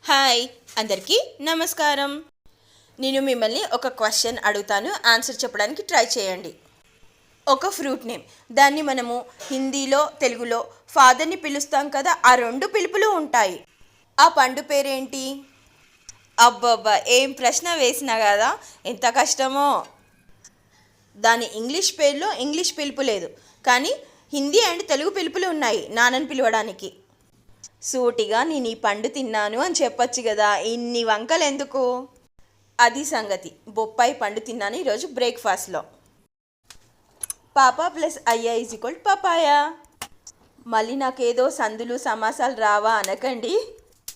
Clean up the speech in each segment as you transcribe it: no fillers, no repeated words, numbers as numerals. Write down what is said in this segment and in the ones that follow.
Hi అందరికీ నమస్కారం. నేను మిమ్మల్ని ఒక క్వశ్చన్ అడుగుతాను, ఆన్సర్ చెప్పడానికి ట్రై చేయండి. ఒక ఫ్రూట్ నేమ్, దాన్ని మనము హిందీలో తెలుగులో ఫాదర్ని పిలుస్తాం కదా, ఆ రెండు పిలుపులు ఉంటాయి. ఆ పండు పేరేంటి? అబ్బబ్బా, ఏం ప్రశ్న వేసినా కదా, ఎంత కష్టమో. దాని ఇంగ్లీష్ పేరులో ఇంగ్లీష్ పిలుపు లేదు, కానీ హిందీ అండ్ తెలుగు పిలుపులు ఉన్నాయి నాన్నని పిలవడానికి. సూటిగా నేను ఈ పండు తిన్నాను అని చెప్పొచ్చు కదా, ఇన్ని వంకలు ఎందుకు? అది సంగతి. బొప్పాయి పండు తిన్నాను ఈరోజు బ్రేక్ఫాస్ట్లో. పాపా ప్లస్ అయ్యా ఈజ్ ఈక్వల్ పపాయా. మళ్ళీ నాకేదో సందులు సమాసాలు రావా అనకండి,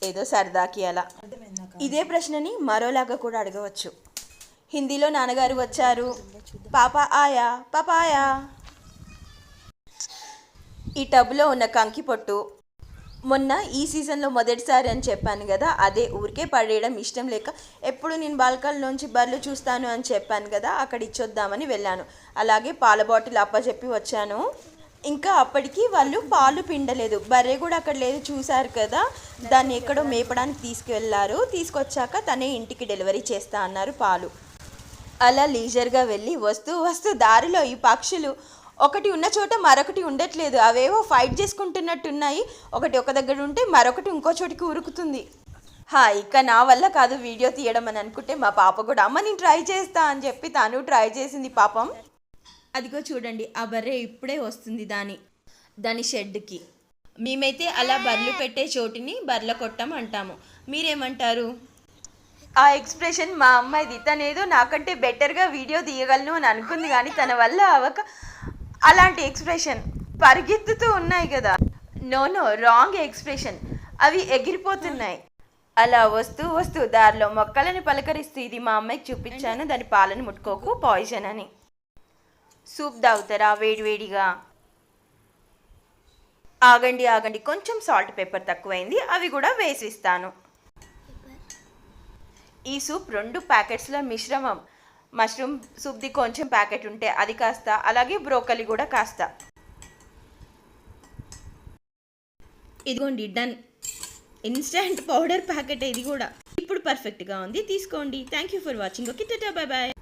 ఏదో సరదాకి అలా. ఇదే ప్రశ్నని మరోలాగా కూడా అడగవచ్చు. హిందీలో నాన్నగారు వచ్చారు, పాపా ఆయా పపాయా. ఈ టబ్లో ఉన్న కంకి పొట్టు మొన్న ఈ సీజన్లో మొదటిసారి అని చెప్పాను కదా, అదే ఊరికే పడేయడం ఇష్టం లేక ఎప్పుడు నేను బాల్కనీలోంచి బర్రెలు చూస్తాను అని చెప్పాను కదా, అక్కడ ఇచ్చొద్దామని వెళ్ళాను. అలాగే పాల బాటిల్ అప్పచెప్పి వచ్చాను. ఇంకా అప్పటికి వాళ్ళు పాలు పిండలేదు, బర్రె కూడా అక్కడ లేదు, చూశారు కదా. దాన్ని ఎక్కడో మేపడానికి తీసుకువెళ్ళారు. తీసుకొచ్చాక తనే ఇంటికి డెలివరీ చేస్తా అన్నారు పాలు. అలా లీజర్గా వెళ్ళి వస్తూ వస్తూ దారిలో ఈ పక్షులు ఒకటి ఉన్న చోట మరొకటి ఉండట్లేదు, అవేవో ఫైట్ చేసుకుంటున్నట్టున్నాయి. ఒకటి ఒక దగ్గర ఉంటే మరొకటి ఇంకో చోటికి ఉరుకుతుంది. ఇక నా వల్ల కాదు వీడియో తీయడం అని అనుకుంటే మా పాప కూడా అమ్మ నేను ట్రై చేస్తా అని చెప్పి తను ట్రై చేసింది పాపం. అదిగో చూడండి, ఆ బర్రె ఇప్పుడే వస్తుంది దాని షెడ్కి. మేమైతే అలా బర్రెలు పెట్టే చోటుని బర్రెల కొట్టం అంటాము, మీరేమంటారు? ఆ ఎక్స్ప్రెషన్ మా అమ్మాయిది. తనేదో నాకంటే బెటర్గా వీడియో తీయగలను అని అనుకుంది, కానీ తన వల్ల అవక అలాంటి ఎక్స్ప్రెషన్ పరిగెత్తుతూ ఉన్నాయి కదా. నో రాంగ్ ఎక్స్ప్రెషన్, అవి ఎగిరిపోతున్నాయి. అలా వస్తూ వస్తూ దారిలో మొక్కలని పలకరిస్తూ ఇది మా అమ్మాయికి చూపించాను, దాని పాలను ముట్టుకోకు పాయిజన్ అని. సూప్ తాగుతారా వేడివేడిగా? ఆగండి, కొంచెం సాల్ట్ పేపర్ తక్కువైంది, అవి కూడా వేసిస్తాను. ఈ సూప్ 2 ప్యాకెట్స్ల మిశ్రమం. మష్రూమ్ సూప్ది కొంచెం ప్యాకెట్ ఉంటే అది కాస్త, అలాగే బ్రోకలీ కూడా కాస్త. ఇదిగోండి డన్. ఇన్స్టంట్ పౌడర్ ప్యాకెట్ ఇది కూడా. ఇప్పుడు పర్ఫెక్ట్గా ఉంది, తీసుకోండి. Thank you for watching. Okay, tata, bye bye.